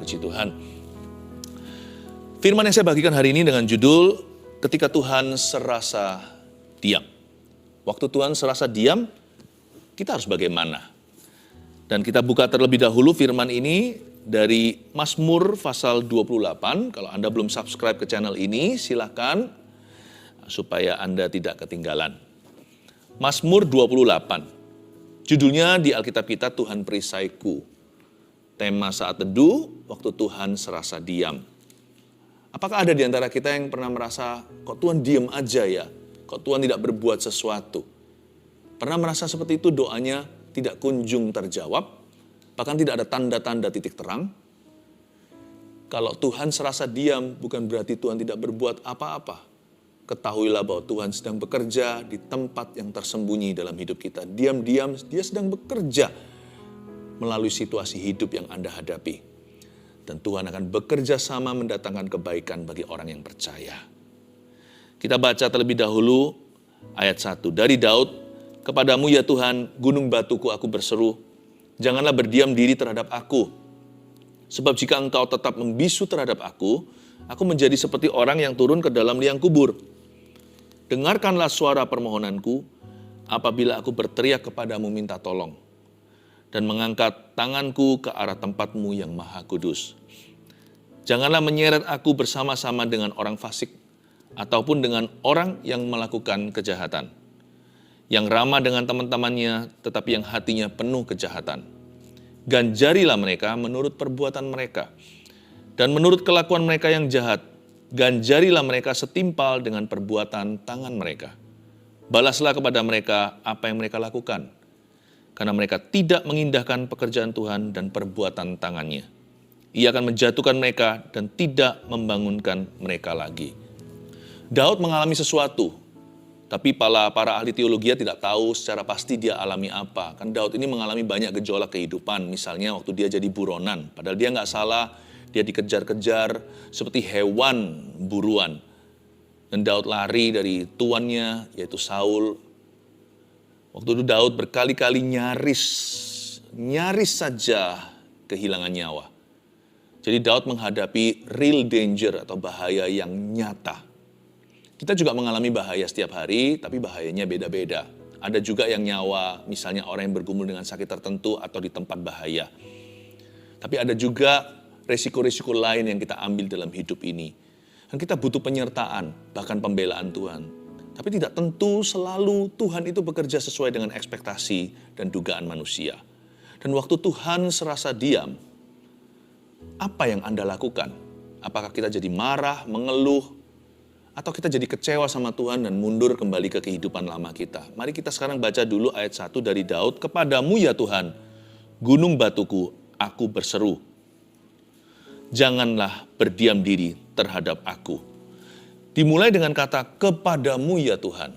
Puji Tuhan. Firman yang saya bagikan hari ini dengan judul, ketika Tuhan serasa diam. Waktu Tuhan serasa diam, kita harus bagaimana? Dan kita buka terlebih dahulu firman ini dari Mazmur pasal 28. Kalau Anda belum subscribe ke channel ini, silakan supaya Anda tidak ketinggalan. Mazmur 28. Judulnya di Alkitab kita, Tuhan perisaiku. Tema saat teduh, waktu Tuhan serasa diam. Apakah ada di antara kita yang pernah merasa, kok Tuhan diam aja ya? Kok Tuhan tidak berbuat sesuatu? Pernah merasa seperti itu, doanya tidak kunjung terjawab? Bahkan tidak ada tanda-tanda titik terang? Kalau Tuhan serasa diam, bukan berarti Tuhan tidak berbuat apa-apa. Ketahuilah bahwa Tuhan sedang bekerja di tempat yang tersembunyi dalam hidup kita. Diam-diam Dia sedang bekerja melalui situasi hidup yang Anda hadapi. Dan Tuhan akan bekerja sama mendatangkan kebaikan bagi orang yang percaya. Kita baca terlebih dahulu ayat 1. Dari Daud, kepadamu ya Tuhan, gunung batuku aku berseru. Janganlah berdiam diri terhadap aku. Sebab jika engkau tetap membisu terhadap aku menjadi seperti orang yang turun ke dalam liang kubur. Dengarkanlah suara permohonanku apabila aku berteriak kepadamu minta tolong dan mengangkat tanganku ke arah tempat-Mu yang maha kudus. Janganlah menyeret aku bersama-sama dengan orang fasik ataupun dengan orang yang melakukan kejahatan, yang ramah dengan teman-temannya tetapi yang hatinya penuh kejahatan. Ganjarilah mereka menurut perbuatan mereka dan menurut kelakuan mereka yang jahat. Ganjarilah mereka setimpal dengan perbuatan tangan mereka. Balaslah kepada mereka apa yang mereka lakukan, karena mereka tidak mengindahkan pekerjaan Tuhan dan perbuatan tangannya. Ia akan menjatuhkan mereka dan tidak membangunkan mereka lagi. Daud mengalami sesuatu, tapi para ahli teologi tidak tahu secara pasti dia alami apa. Kan Daud ini mengalami banyak gejolak kehidupan, misalnya waktu dia jadi buronan, padahal dia nggak salah. Dia dikejar-kejar seperti hewan buruan. Dan Daud lari dari tuannya, yaitu Saul. Waktu itu Daud berkali-kali nyaris saja kehilangan nyawa. Jadi Daud menghadapi real danger atau bahaya yang nyata. Kita juga mengalami bahaya setiap hari, tapi bahayanya beda-beda. Ada juga yang nyawa, misalnya orang yang bergumul dengan sakit tertentu atau di tempat bahaya. Tapi ada juga resiko-resiko lain yang kita ambil dalam hidup ini. Dan kita butuh penyertaan, bahkan pembelaan Tuhan. Tapi tidak tentu selalu Tuhan itu bekerja sesuai dengan ekspektasi dan dugaan manusia. Dan waktu Tuhan serasa diam, apa yang Anda lakukan? Apakah kita jadi marah, mengeluh, atau kita jadi kecewa sama Tuhan dan mundur kembali ke kehidupan lama kita? Mari kita sekarang baca dulu ayat 1 dari Daud. Kepadamu ya Tuhan, gunung batuku, aku berseru. Janganlah berdiam diri terhadap aku. Dimulai dengan kata kepadamu ya Tuhan.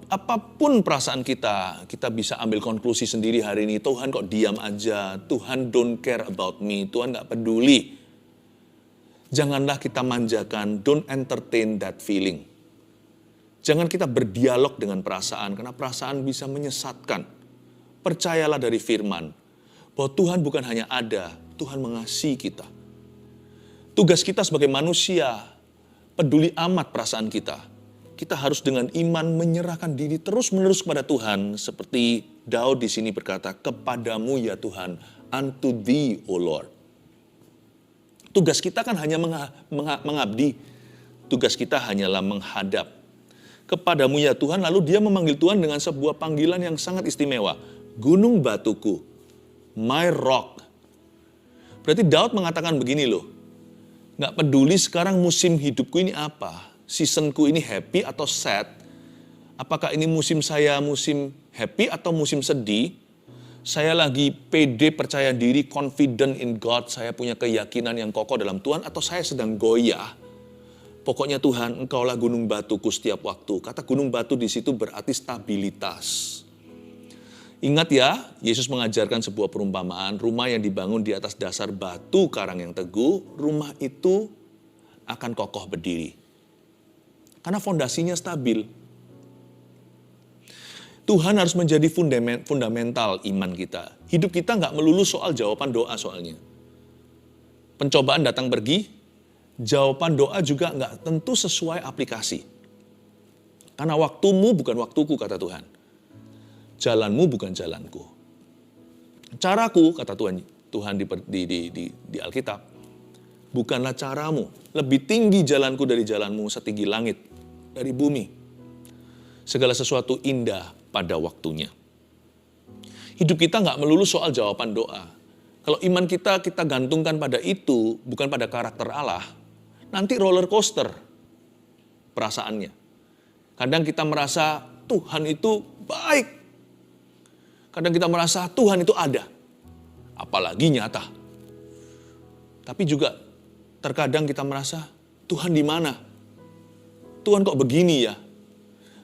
Apapun perasaan kita bisa ambil konklusi sendiri hari ini. Tuhan kok diam aja, Tuhan don't care about me, Tuhan gak peduli. Janganlah kita manjakan, don't entertain that feeling. Jangan kita berdialog dengan perasaan, karena perasaan bisa menyesatkan. Percayalah dari firman, bahwa Tuhan bukan hanya ada, Tuhan mengasihi kita. Tugas kita sebagai manusia, peduli amat perasaan kita. Kita harus dengan iman menyerahkan diri terus-menerus kepada Tuhan. Seperti Daud di sini berkata, kepadamu ya Tuhan, unto thee, O Lord. Tugas kita kan hanya mengabdi. Tugas kita hanyalah menghadap. Kepadamu ya Tuhan, lalu dia memanggil Tuhan dengan sebuah panggilan yang sangat istimewa. Gunung batuku, my rock. Berarti Daud mengatakan begini loh, gak peduli sekarang musim hidupku ini apa, seasonku ini happy atau sad, apakah ini musim saya musim happy atau musim sedih, saya lagi pede, percaya diri, confident in God, saya punya keyakinan yang kokoh dalam Tuhan, atau saya sedang goyah. Pokoknya Tuhan, Engkaulah gunung batuku setiap waktu. Kata gunung batu di situ berarti stabilitas. Ingat ya, Yesus mengajarkan sebuah perumpamaan, rumah yang dibangun di atas dasar batu karang yang teguh, rumah itu akan kokoh berdiri. Karena fondasinya stabil. Tuhan harus menjadi fundamental iman kita. Hidup kita nggak melulu soal jawaban doa soalnya. Pencobaan datang pergi, jawaban doa juga nggak tentu sesuai aplikasi. Karena waktumu bukan waktuku, kata Tuhan. Jalanmu bukan jalanku. Caraku, kata Tuhan di Alkitab, bukanlah caramu. Lebih tinggi jalanku dari jalanmu, setinggi langit dari bumi. Segala sesuatu indah pada waktunya. Hidup kita nggak melulu soal jawaban doa. Kalau iman kita gantungkan pada itu, bukan pada karakter Allah, nanti roller coaster perasaannya. Kadang kita merasa Tuhan itu baik. Kadang kita merasa Tuhan itu ada. Apalagi nyata. Tapi juga terkadang kita merasa, Tuhan di mana? Tuhan kok begini ya?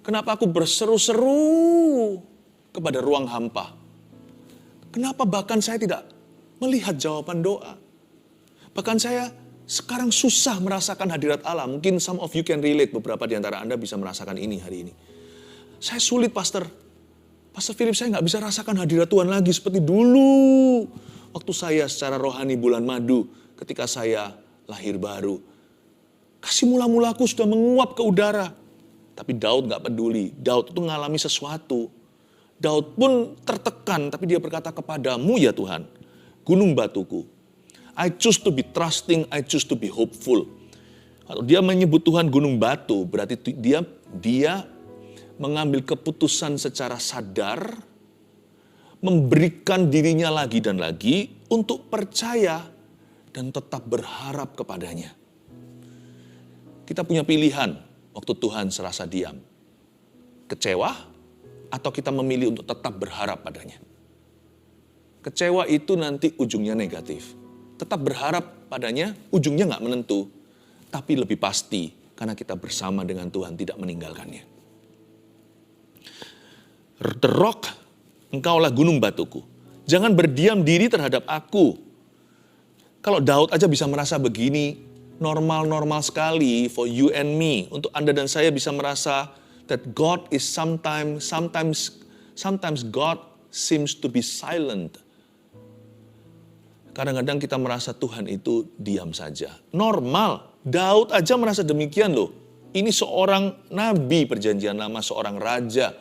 Kenapa aku berseru-seru kepada ruang hampa? Kenapa bahkan saya tidak melihat jawaban doa? Bahkan saya sekarang susah merasakan hadirat Allah. Mungkin some of you can relate, beberapa di antara Anda bisa merasakan ini hari ini. Saya sulit, Pastor Philip, saya nggak bisa rasakan hadirat Tuhan lagi seperti dulu. Waktu saya secara rohani bulan madu, ketika saya lahir baru. Kasih mula-mulaku sudah menguap ke udara. Tapi Daud gak peduli. Daud itu mengalami sesuatu. Daud pun tertekan, tapi dia berkata, kepadamu ya Tuhan, gunung batuku. I choose to be trusting, I choose to be hopeful. Kalau dia menyebut Tuhan gunung batu, berarti dia mengambil keputusan secara sadar, memberikan dirinya lagi dan lagi untuk percaya dan tetap berharap kepadanya. Kita punya pilihan. Waktu Tuhan serasa diam. Kecewa atau kita memilih untuk tetap berharap padanya. Kecewa itu nanti ujungnya negatif. Tetap berharap padanya ujungnya nggak menentu. Tapi lebih pasti karena kita bersama dengan Tuhan tidak meninggalkannya. The rock, engkaulah gunung batuku. Jangan berdiam diri terhadap aku. Kalau Daud aja bisa merasa begini, normal-normal sekali for you and me. Untuk Anda dan saya bisa merasa that God is sometimes God seems to be silent. Kadang-kadang kita merasa Tuhan itu diam saja. Normal. Daud aja merasa demikian loh. Ini seorang nabi perjanjian lama, seorang raja.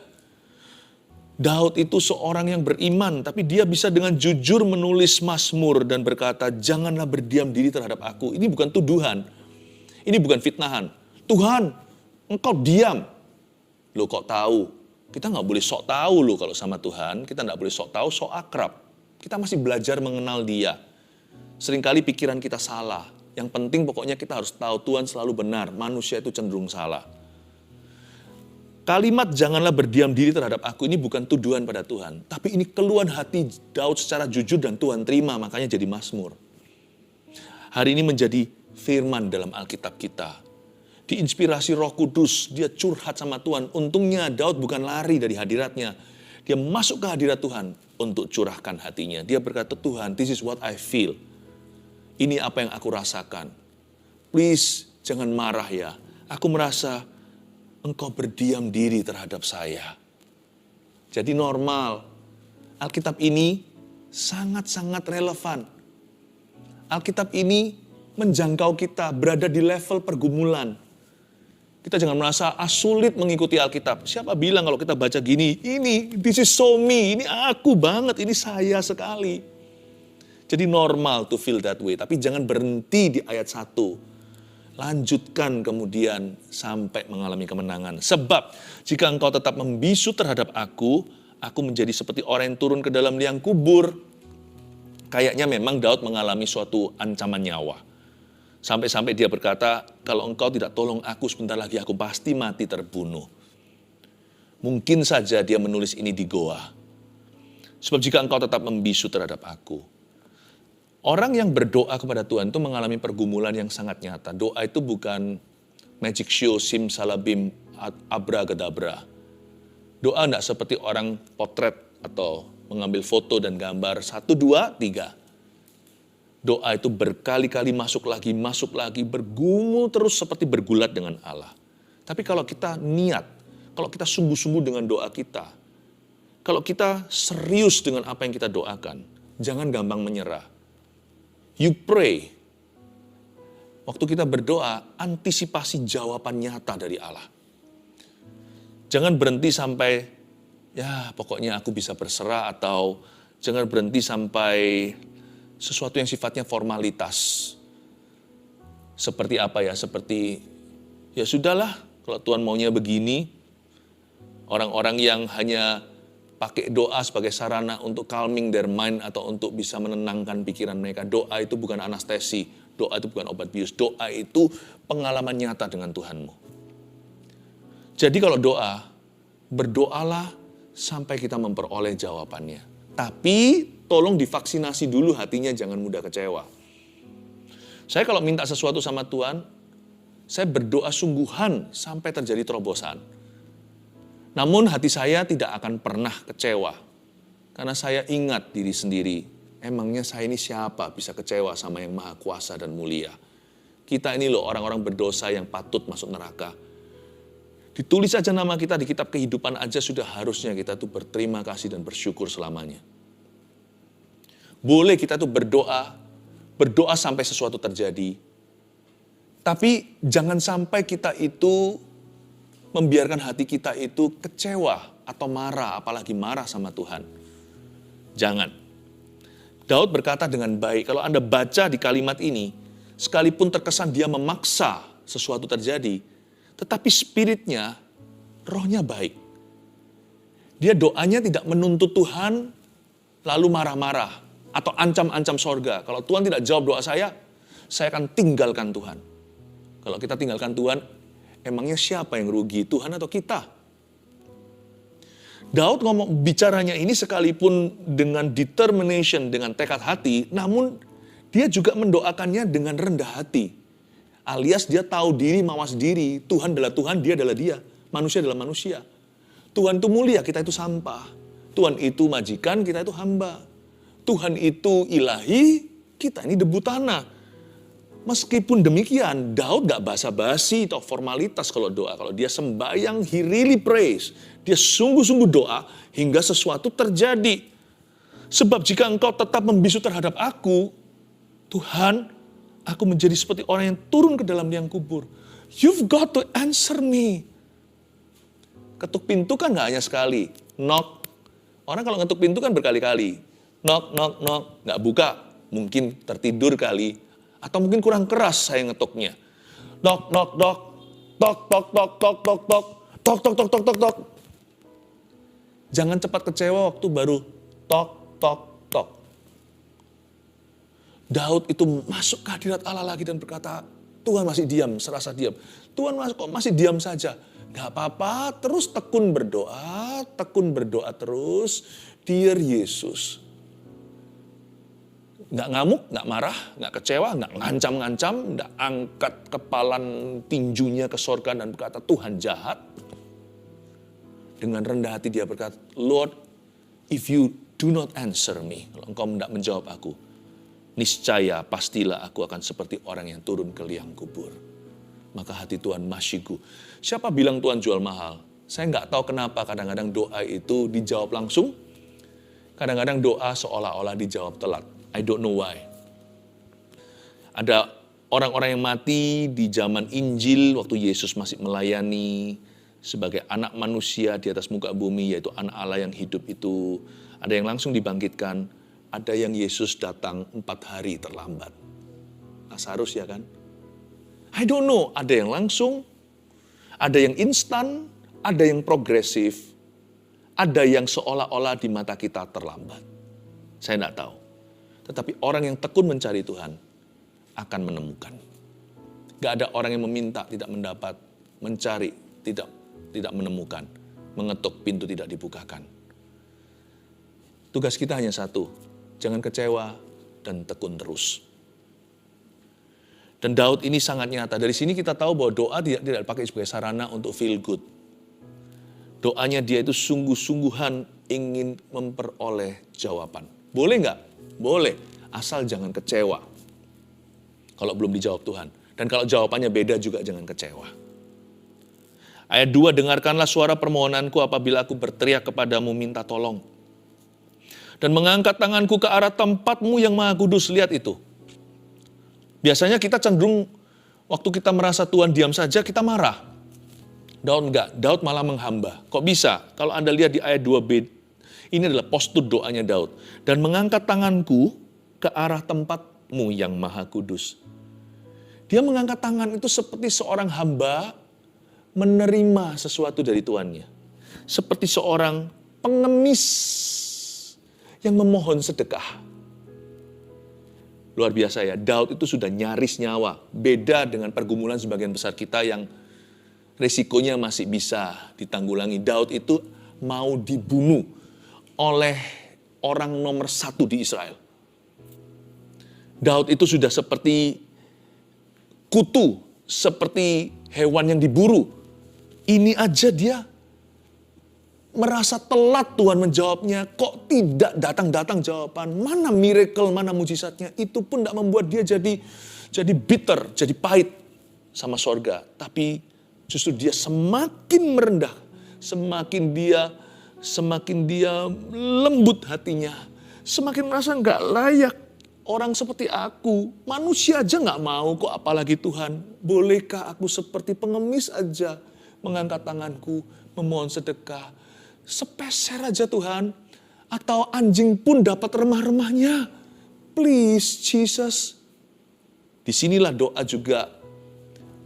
Daud itu seorang yang beriman, tapi dia bisa dengan jujur menulis Mazmur dan berkata, janganlah berdiam diri terhadap aku. Ini bukan tuduhan, ini bukan fitnahan. Tuhan, engkau diam. Loh kok tahu? Kita nggak boleh sok tahu loh kalau sama Tuhan, kita nggak boleh sok tahu, sok akrab. Kita masih belajar mengenal dia. Seringkali pikiran kita salah. Yang penting pokoknya kita harus tahu Tuhan selalu benar, manusia itu cenderung salah. Kalimat janganlah berdiam diri terhadap aku ini bukan tuduhan pada Tuhan. Tapi ini keluhan hati Daud secara jujur dan Tuhan terima, makanya jadi Mazmur. Hari ini menjadi firman dalam Alkitab kita. Diinspirasi Roh Kudus, dia curhat sama Tuhan. Untungnya Daud bukan lari dari hadiratnya. Dia masuk ke hadirat Tuhan untuk curahkan hatinya. Dia berkata, Tuhan, this is what I feel. Ini apa yang aku rasakan. Please, jangan marah ya. Aku merasa Engkau berdiam diri terhadap saya. Jadi normal. Alkitab ini sangat-sangat relevan. Alkitab ini menjangkau kita, berada di level pergumulan. Kita jangan merasa sulit mengikuti Alkitab. Siapa bilang kalau kita baca gini, this is so me, ini aku banget, ini saya sekali. Jadi normal to feel that way, tapi jangan berhenti di ayat 1. Lanjutkan kemudian sampai mengalami kemenangan. Sebab jika engkau tetap membisu terhadap aku menjadi seperti orang yang turun ke dalam liang kubur. Kayaknya memang Daud mengalami suatu ancaman nyawa. Sampai-sampai dia berkata, kalau engkau tidak tolong aku sebentar lagi aku pasti mati terbunuh. Mungkin saja dia menulis ini di goa. Sebab jika engkau tetap membisu terhadap aku. Orang yang berdoa kepada Tuhan itu mengalami pergumulan yang sangat nyata. Doa itu bukan magic show, simsalabim, abracadabra. Doa tidak seperti orang potret atau mengambil foto dan gambar 1, 2, 3. Doa itu berkali-kali masuk lagi, bergumul terus seperti bergulat dengan Allah. Tapi kalau kita niat, kalau kita sungguh-sungguh dengan doa kita, kalau kita serius dengan apa yang kita doakan, jangan gampang menyerah. You pray. Waktu kita berdoa, antisipasi jawaban nyata dari Allah. Jangan berhenti sampai, ya pokoknya aku bisa berserah, atau jangan berhenti sampai sesuatu yang sifatnya formalitas. Seperti apa ya? Seperti, ya sudahlah, kalau Tuhan maunya begini. Orang-orang yang hanya pakai doa sebagai sarana untuk calming their mind atau untuk bisa menenangkan pikiran mereka. Doa itu bukan anestesi, doa itu bukan obat bius, doa itu pengalaman nyata dengan Tuhanmu. Jadi kalau doa, berdoalah sampai kita memperoleh jawabannya. Tapi tolong divaksinasi dulu hatinya, jangan mudah kecewa. Saya kalau minta sesuatu sama Tuhan, saya berdoa sungguhan sampai terjadi terobosan. Namun hati saya tidak akan pernah kecewa. Karena saya ingat diri sendiri, emangnya saya ini siapa bisa kecewa sama yang maha kuasa dan mulia. Kita ini loh orang-orang berdosa yang patut masuk neraka. Ditulis aja nama kita di kitab kehidupan aja sudah harusnya kita tuh berterima kasih dan bersyukur selamanya. Boleh kita tuh berdoa sampai sesuatu terjadi. Tapi jangan sampai kita itu membiarkan hati kita itu kecewa atau marah, apalagi marah sama Tuhan. Jangan. Daud berkata dengan baik, kalau Anda baca di kalimat ini, sekalipun terkesan dia memaksa sesuatu terjadi, tetapi spiritnya, rohnya baik. Dia doanya tidak menuntut Tuhan, lalu marah-marah, atau ancam-ancam sorga. Kalau Tuhan tidak jawab doa saya akan tinggalkan Tuhan. Kalau kita tinggalkan Tuhan, emangnya siapa yang rugi, Tuhan atau kita? Daud bicaranya ini sekalipun dengan determination, dengan tekad hati, namun dia juga mendoakannya dengan rendah hati. Alias dia tahu diri, mawas diri, Tuhan adalah Tuhan, dia adalah dia, manusia adalah manusia. Tuhan itu mulia, kita itu sampah. Tuhan itu majikan, kita itu hamba. Tuhan itu ilahi, kita ini debu tanah. Meskipun demikian, Daud gak basa-basi atau formalitas kalau doa. Kalau dia sembahyang, he really prays. Dia sungguh-sungguh doa hingga sesuatu terjadi. Sebab jika engkau tetap membisu terhadap aku, Tuhan, aku menjadi seperti orang yang turun ke dalam liang kubur. You've got to answer me. Ketuk pintu kan gak hanya sekali. Knock. Orang kalau ngetuk pintu kan berkali-kali. Knock, knock, knock. Gak buka. Mungkin tertidur kali. Atau mungkin kurang keras saya ngetuknya. Knock, knock, knock. Tok, tok, tok, tok, tok, tok. Tok, tok, tok, tok, tok, tok. Jangan cepat kecewa waktu baru tok, tok, tok. Daud itu masuk ke hadirat Allah lagi dan berkata, Tuhan masih diam, serasa diam. Tuhan kok masih diam saja. Gak apa-apa, terus tekun berdoa terus. Dear Yesus. Gak ngamuk, gak marah, gak kecewa, gak ngancam-ngancam, gak angkat kepalan tinjunya ke sorga dan berkata, Tuhan jahat. Dengan rendah hati dia berkata, Lord, if you do not answer me, kalau engkau tidak menjawab aku, niscaya pastilah aku akan seperti orang yang turun ke liang kubur. Maka hati Tuhan masyiku. Siapa bilang Tuhan jual mahal? Saya nggak tahu kenapa kadang-kadang doa itu dijawab langsung, kadang-kadang doa seolah-olah dijawab telat. I don't know why. Ada orang-orang yang mati di zaman Injil waktu Yesus masih melayani sebagai anak manusia di atas muka bumi, yaitu anak Allah yang hidup itu. Ada yang langsung dibangkitkan, ada yang Yesus datang 4 hari terlambat. Lazarus ya kan? I don't know, ada yang langsung, ada yang instan, ada yang progresif, ada yang seolah-olah di mata kita terlambat. Saya tidak tahu. Tetapi orang yang tekun mencari Tuhan akan menemukan. Gak ada orang yang meminta tidak mendapat, mencari tidak menemukan, mengetuk pintu tidak dibukakan. Tugas kita hanya satu, jangan kecewa dan tekun terus. Dan Daud ini sangat nyata. Dari sini kita tahu bahwa doa tidak dipakai sebagai sarana untuk feel good. Doanya dia itu sungguh-sungguhan ingin memperoleh jawaban. Boleh nggak? Boleh, asal jangan kecewa kalau belum dijawab Tuhan. Dan kalau jawabannya beda juga jangan kecewa. Ayat 2, dengarkanlah suara permohonanku apabila aku berteriak kepadamu minta tolong. Dan mengangkat tanganku ke arah tempatmu yang maha kudus. Lihat itu. Biasanya kita cenderung waktu kita merasa Tuhan diam saja kita marah. Daud enggak, Daud malah menghamba. Kok bisa? Kalau Anda lihat di ayat 2b, ini adalah postur doanya Daud. Dan mengangkat tanganku ke arah tempatmu yang maha kudus. Dia mengangkat tangan itu seperti seorang hamba menerima sesuatu dari tuannya. Seperti seorang pengemis yang memohon sedekah. Luar biasa ya, Daud itu sudah nyaris nyawa. Beda dengan pergumulan sebagian besar kita yang risikonya masih bisa ditanggulangi. Daud itu mau dibunuh oleh orang nomor 1 di Israel. Daud itu sudah seperti kutu, seperti hewan yang diburu. Ini aja dia merasa telat Tuhan menjawabnya. Kok tidak datang-datang jawaban? Mana miracle, mana mujizatnya? Itu pun tidak membuat dia jadi bitter, jadi pahit sama sorga. Tapi justru dia semakin merendah, semakin dia lembut hatinya, semakin merasa nggak layak. Orang seperti aku, manusia aja nggak mau kok, apalagi Tuhan. Bolehkah aku seperti pengemis aja mengangkat tanganku, memohon sedekah. Sepeser aja Tuhan. Atau anjing pun dapat remah-remahnya. Please Jesus. Disinilah doa juga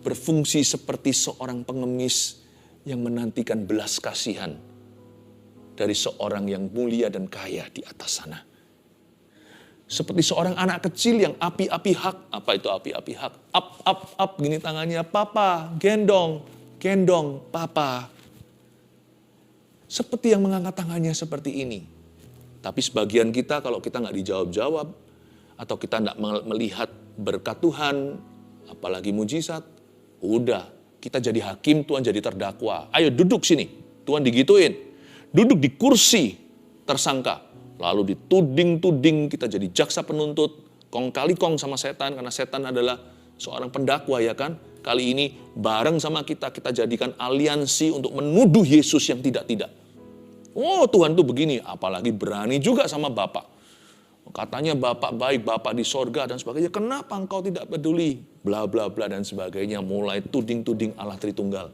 berfungsi seperti seorang pengemis yang menantikan belas kasihan dari seorang yang mulia dan kaya di atas sana. Seperti seorang anak kecil yang api-api hak. Apa itu api-api hak? Up, gini tangannya. Papa, gendong, papa. Seperti yang mengangkat tangannya seperti ini. Tapi sebagian kita kalau kita nggak dijawab-jawab, atau kita nggak melihat berkat Tuhan, apalagi mujizat, udah, kita jadi hakim, Tuhan jadi terdakwa. Ayo duduk sini, Tuhan digituin. Duduk di kursi tersangka. Lalu dituding-tuding, kita jadi jaksa penuntut, kong kali kong sama setan, karena setan adalah seorang pendakwa ya kan. Kali ini bareng sama kita jadikan aliansi untuk menuduh Yesus yang tidak-tidak. Oh Tuhan tuh begini, apalagi berani juga sama Bapak. Katanya Bapak baik, Bapak di sorga dan sebagainya. Kenapa engkau tidak peduli? Bla bla bla dan sebagainya. Mulai tuding-tuding Allah Tritunggal.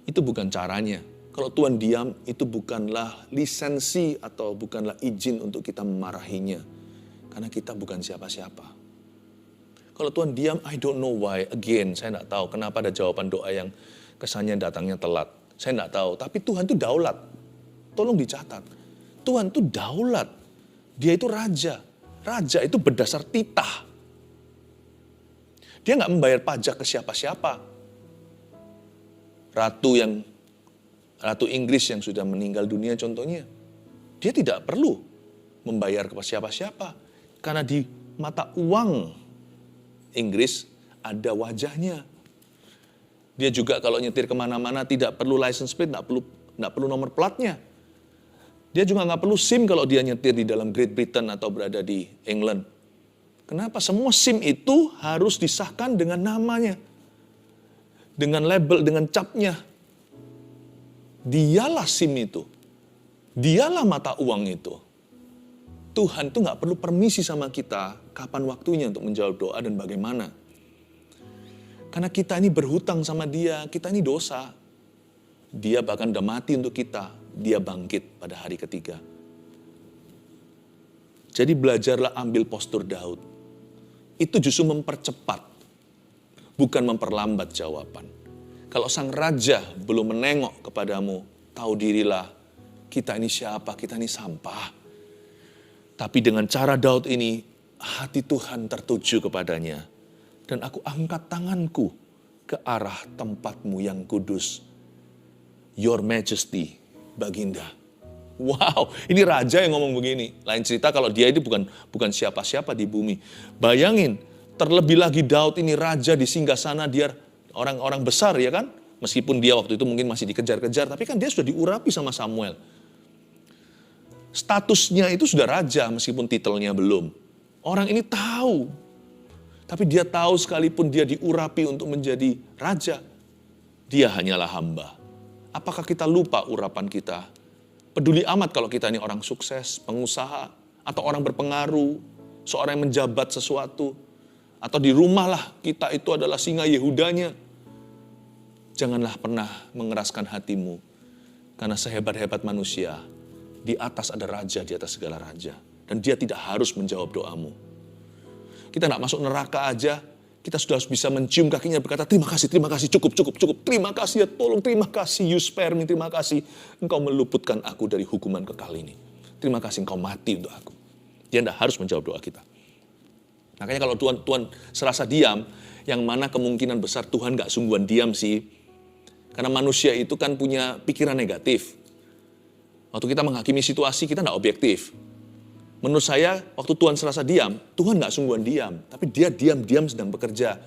Itu bukan caranya. Kalau Tuhan diam, itu bukanlah lisensi atau bukanlah izin untuk kita memarahinya. Karena kita bukan siapa-siapa. Kalau Tuhan diam, I don't know why. Again, saya tidak tahu kenapa ada jawaban doa yang kesannya datangnya telat. Saya tidak tahu, tapi Tuhan itu daulat. Tolong dicatat. Tuhan itu daulat. Dia itu raja. Raja itu berdasar titah. Dia nggak membayar pajak ke siapa-siapa. Ratu Inggris yang sudah meninggal dunia contohnya. Dia tidak perlu membayar kepada siapa-siapa. Karena di mata uang Inggris ada wajahnya. Dia juga kalau nyetir kemana-mana tidak perlu license plate, tidak perlu nomor platnya. Dia juga nggak perlu SIM kalau dia nyetir di dalam Great Britain atau berada di England. Kenapa? Semua SIM itu harus disahkan dengan namanya. Dengan label, dengan capnya. Dialah SIM itu. Dialah mata uang itu. Tuhan itu nggak perlu permisi sama kita kapan waktunya untuk menjawab doa dan bagaimana. Karena kita ini berhutang sama dia, kita ini dosa. Dia bahkan udah mati untuk kita, dia bangkit pada hari ketiga. Jadi belajarlah ambil postur Daud. Itu justru mempercepat, bukan memperlambat jawaban. Kalau sang raja belum menengok kepadamu, tahu dirilah, kita ini siapa, kita ini sampah. Tapi dengan cara Daud ini, hati Tuhan tertuju kepadanya. Dan aku angkat tanganku ke arah tempatmu yang kudus. Your Majesty, Baginda. Wow, ini raja yang ngomong begini. Lain cerita kalau dia itu bukan siapa-siapa di bumi. Bayangin, terlebih lagi Daud ini raja di singgasana, dia orang-orang besar ya kan. Meskipun dia waktu itu mungkin masih dikejar-kejar, tapi kan dia sudah diurapi sama Samuel. Statusnya itu sudah raja meskipun titelnya belum. Orang ini tahu. Tapi dia tahu sekalipun dia diurapi untuk menjadi raja. Dia hanyalah hamba. Apakah kita lupa urapan kita? Peduli amat kalau kita ini orang sukses, pengusaha, atau orang berpengaruh, seorang yang menjabat sesuatu, atau di rumah lah kita itu adalah singa Yehudanya. Janganlah pernah mengeraskan hatimu, karena sehebat-hebat manusia, di atas ada raja, di atas segala raja. Dan dia tidak harus menjawab doamu. Kita tidak masuk neraka aja, kita sudah harus bisa mencium kakinya berkata, terima kasih, cukup. Terima kasih ya, tolong, terima kasih, you spare me, terima kasih. Engkau meluputkan aku dari hukuman kekal ini. Terima kasih engkau mati untuk aku. Dia tidak harus menjawab doa kita. Makanya kalau Tuhan serasa diam, yang mana kemungkinan besar Tuhan gak sungguhan diam sih. Karena manusia itu kan punya pikiran negatif. Waktu kita menghakimi situasi, kita tidak objektif. Menurut saya, waktu Tuhan serasa diam, Tuhan gak sungguhan diam. Tapi dia diam-diam sedang bekerja.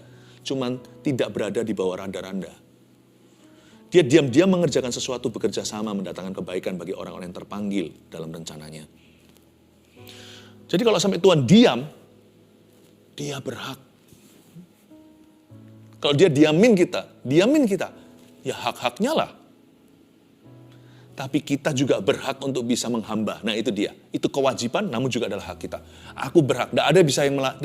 Cuman tidak berada di bawah randa-randa. Dia diam-diam mengerjakan sesuatu, bekerja sama, mendatangkan kebaikan bagi orang-orang yang terpanggil dalam rencananya. Jadi kalau sampai Tuhan diam, dia berhak. Kalau dia diamin kita, ya hak-haknya lah. Tapi kita juga berhak untuk bisa menghamba. Nah itu dia. Itu kewajiban namun juga adalah hak kita. Aku berhak. Tidak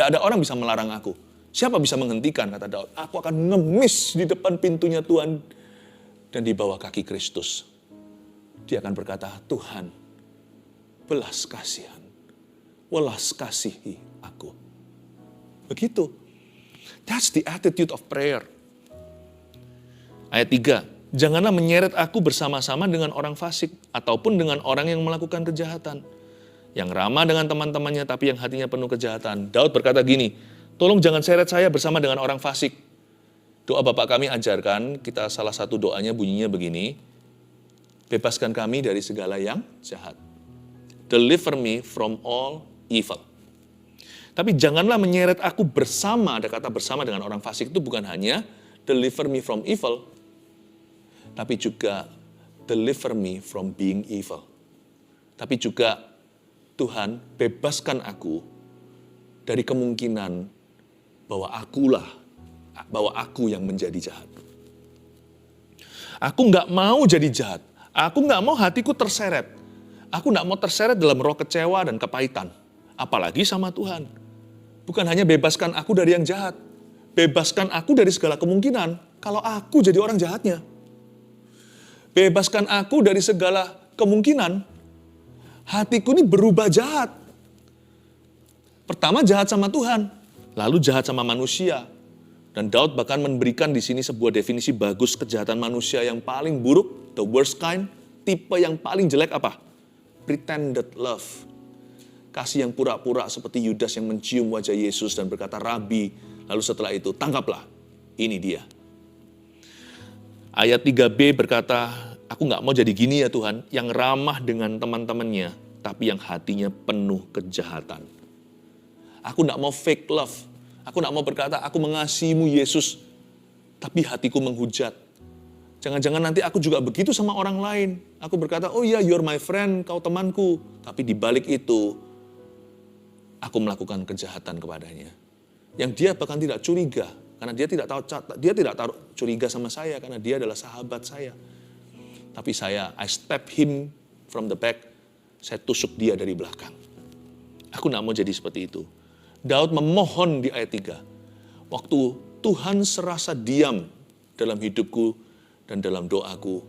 ada orang bisa melarang aku. Siapa bisa menghentikan, kata Daud. Aku akan ngemis di depan pintunya Tuhan. Dan di bawah kaki Kristus. Dia akan berkata, Tuhan, belas kasihan. Welas kasihi aku. Begitu. That's the attitude of prayer. Ayat 3. Janganlah menyeret aku bersama-sama dengan orang fasik, ataupun dengan orang yang melakukan kejahatan. Yang ramah dengan teman-temannya, tapi yang hatinya penuh kejahatan. Daud berkata gini, tolong jangan seret saya bersama dengan orang fasik. Doa Bapak kami ajarkan, kita salah satu doanya bunyinya begini, bebaskan kami dari segala yang jahat. Deliver me from all evil. Tapi janganlah menyeret aku bersama, ada kata bersama dengan orang fasik itu bukan hanya deliver me from evil, tapi juga deliver me from being evil. Tapi juga Tuhan bebaskan aku dari kemungkinan bahwa aku yang menjadi jahat. Aku nggak mau jadi jahat. Aku nggak mau hatiku terseret. Aku nggak mau terseret dalam roh kecewa dan kepahitan. Apalagi sama Tuhan. Bukan hanya bebaskan aku dari yang jahat. Bebaskan aku dari segala kemungkinan kalau aku jadi orang jahatnya. Bebaskan aku dari segala kemungkinan hatiku ini berubah jahat. Pertama jahat sama Tuhan, lalu jahat sama manusia. Dan Daud bahkan memberikan di sini sebuah definisi bagus kejahatan manusia yang paling buruk, the worst kind, tipe yang paling jelek apa? Pretended love. Kasih yang pura-pura seperti Yudas yang mencium wajah Yesus dan berkata, Rabi, lalu setelah itu tangkaplah, ini dia. Ayat 3b berkata, aku gak mau jadi gini ya Tuhan, yang ramah dengan teman-temannya, tapi yang hatinya penuh kejahatan. Aku gak mau fake love, aku gak mau berkata, aku mengasihimu Yesus, tapi hatiku menghujat. Jangan-jangan nanti aku juga begitu sama orang lain. Aku berkata, oh iya, you're my friend, kau temanku. Tapi di balik itu, aku melakukan kejahatan kepadanya. Yang dia bahkan tidak curiga, karena dia tidak taruh curiga sama saya, karena dia adalah sahabat saya. Tapi I step him from the back, saya tusuk dia dari belakang. Aku tidak mau jadi seperti itu. Daud memohon di ayat 3, waktu Tuhan serasa diam dalam hidupku dan dalam doaku,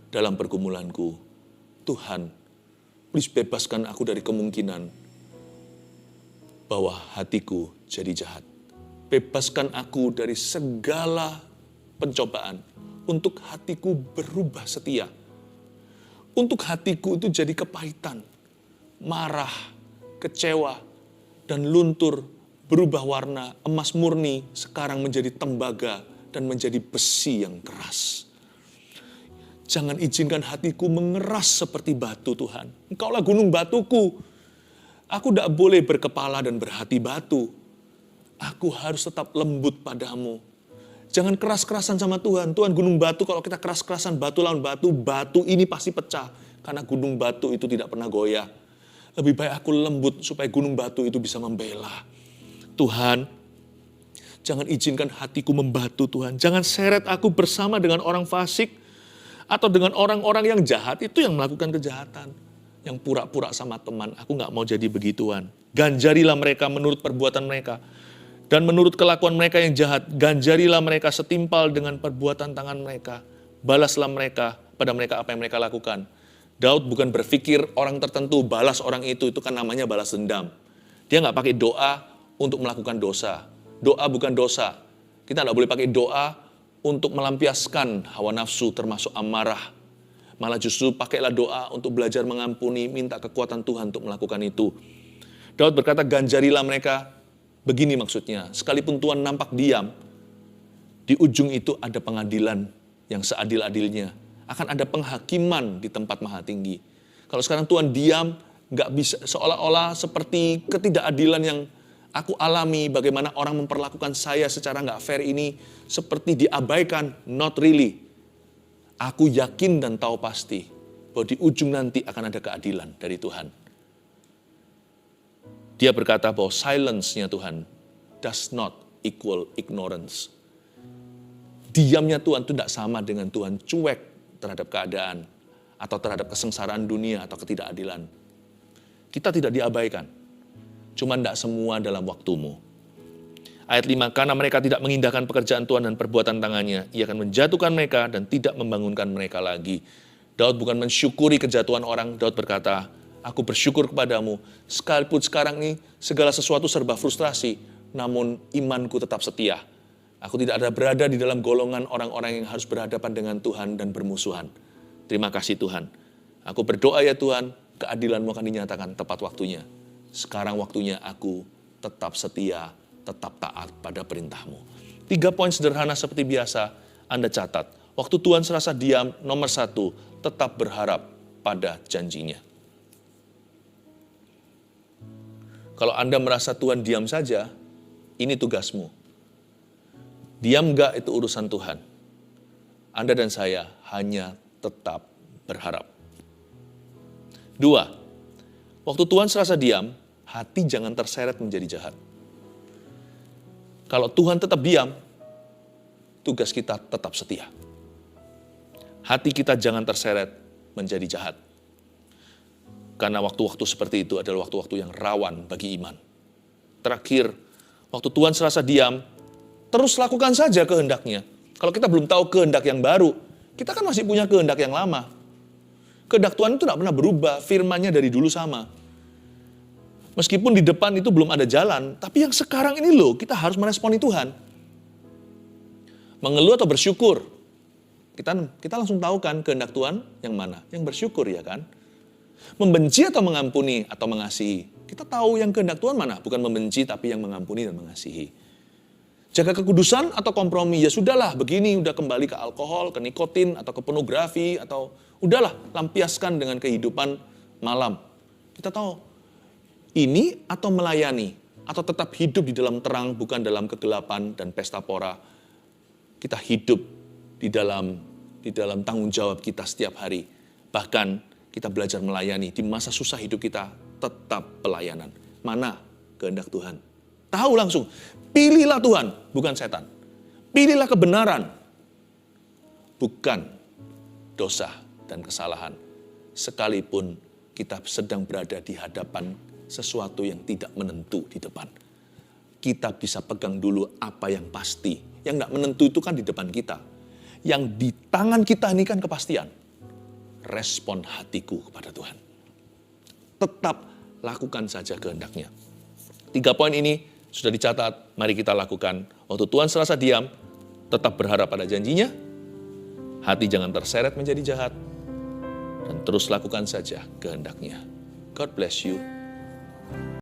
dalam pergumulanku, Tuhan, please bebaskan aku dari kemungkinan bahwa hatiku jadi jahat. Bebaskan aku dari segala pencobaan untuk hatiku berubah setia. Untuk hatiku itu jadi kepahitan, marah, kecewa, dan luntur, berubah warna, emas murni, sekarang menjadi tembaga dan menjadi besi yang keras. Jangan izinkan hatiku mengeras seperti batu Tuhan. Engkaulah gunung batuku. Aku tidak boleh berkepala dan berhati batu. Aku harus tetap lembut padamu. Jangan keras-kerasan sama Tuhan. Tuhan gunung batu, kalau kita keras-kerasan batu lawan batu, batu ini pasti pecah. Karena gunung batu itu tidak pernah goyah. Lebih baik aku lembut supaya gunung batu itu bisa membela. Tuhan, Jangan izinkan hatiku membatu Tuhan. Jangan seret aku bersama dengan orang fasik atau dengan orang-orang yang jahat, itu yang melakukan kejahatan. Yang pura-pura sama teman, aku gak mau jadi begituan. Ganjarilah mereka menurut perbuatan mereka. Dan menurut kelakuan mereka yang jahat, ganjarilah mereka setimpal dengan perbuatan tangan mereka. Balaslah mereka pada mereka apa yang mereka lakukan. Daud bukan berpikir orang tertentu balas orang itu kan namanya balas dendam. Dia gak pakai doa untuk melakukan dosa. Doa bukan dosa. Kita gak boleh pakai doa untuk melampiaskan hawa nafsu termasuk amarah. Malah justru pakailah doa untuk belajar mengampuni, minta kekuatan Tuhan untuk melakukan itu. Daud berkata, ganjarilah mereka. Begini maksudnya, sekalipun Tuhan nampak diam, di ujung itu ada pengadilan yang seadil-adilnya. Akan ada penghakiman di tempat maha tinggi. Kalau sekarang Tuhan diam, nggak bisa, seolah-olah seperti ketidakadilan yang aku alami, bagaimana orang memperlakukan saya secara nggak fair ini, seperti diabaikan, not really. Aku yakin dan tahu pasti, bahwa di ujung nanti akan ada keadilan dari Tuhan. Dia berkata bahwa silence-nya Tuhan does not equal ignorance. Diamnya Tuhan itu tidak sama dengan Tuhan cuek terhadap keadaan atau terhadap kesengsaraan dunia atau ketidakadilan. Kita tidak diabaikan. Cuma tidak semua dalam waktumu. Ayat 5, karena mereka tidak mengindahkan pekerjaan Tuhan dan perbuatan tangannya, ia akan menjatuhkan mereka dan tidak membangunkan mereka lagi. Daud bukan mensyukuri kejatuhan orang, Daud berkata, aku bersyukur kepadamu, sekalipun sekarang ini segala sesuatu serba frustrasi, namun imanku tetap setia. Aku tidak ada berada di dalam golongan orang-orang yang harus berhadapan dengan Tuhan dan bermusuhan. Terima kasih Tuhan. Aku berdoa ya Tuhan, keadilan-Mu akan dinyatakan tepat waktunya. Sekarang waktunya aku tetap setia, tetap taat pada perintah-Mu. 3 poin sederhana seperti biasa, Anda catat. Waktu Tuhan serasa diam, nomor 1, tetap berharap pada janjinya. Kalau Anda merasa Tuhan diam saja, ini tugasmu. Diam enggak itu urusan Tuhan. Anda dan saya hanya tetap berharap. 2, waktu Tuhan serasa diam, hati jangan terseret menjadi jahat. Kalau Tuhan tetap diam, tugas kita tetap setia. Hati kita jangan terseret menjadi jahat. Karena waktu-waktu seperti itu adalah waktu-waktu yang rawan bagi iman. Terakhir, waktu Tuhan serasa diam, terus lakukan saja kehendaknya. Kalau kita belum tahu kehendak yang baru, kita kan masih punya kehendak yang lama. Kehendak Tuhan itu tidak pernah berubah, firman-Nya dari dulu sama. Meskipun di depan itu belum ada jalan, tapi yang sekarang ini loh, kita harus meresponi Tuhan. Mengeluh atau bersyukur, kita langsung tahu kan kehendak Tuhan yang mana, yang bersyukur ya kan. Membenci atau mengampuni atau mengasihi. Kita tahu yang kehendak Tuhan mana, bukan membenci tapi yang mengampuni dan mengasihi. Jaga kekudusan atau kompromi, ya sudahlah begini, udah kembali ke alkohol, ke nikotin, atau ke pornografi, atau udahlah lampiaskan dengan kehidupan malam. Kita tahu, ini atau melayani, atau tetap hidup di dalam terang, bukan dalam kegelapan dan pesta pora. Kita hidup di dalam tanggung jawab kita setiap hari. Bahkan kita belajar melayani. Di masa susah hidup kita, tetap pelayanan. Mana kehendak Tuhan? Tahu langsung. Pilihlah Tuhan, bukan setan. Pilihlah kebenaran, bukan dosa dan kesalahan. Sekalipun kita sedang berada di hadapan sesuatu yang tidak menentu di depan. Kita bisa pegang dulu apa yang pasti. Yang tidak menentu itu kan di depan kita. Yang di tangan kita ini kan kepastian. Respon hatiku kepada Tuhan. Tetap lakukan saja kehendaknya. 3 poin ini sudah dicatat, mari kita lakukan. Waktu Tuhan serasa diam, tetap berharap pada janjinya, hati jangan terseret menjadi jahat, dan terus lakukan saja kehendaknya. God bless you.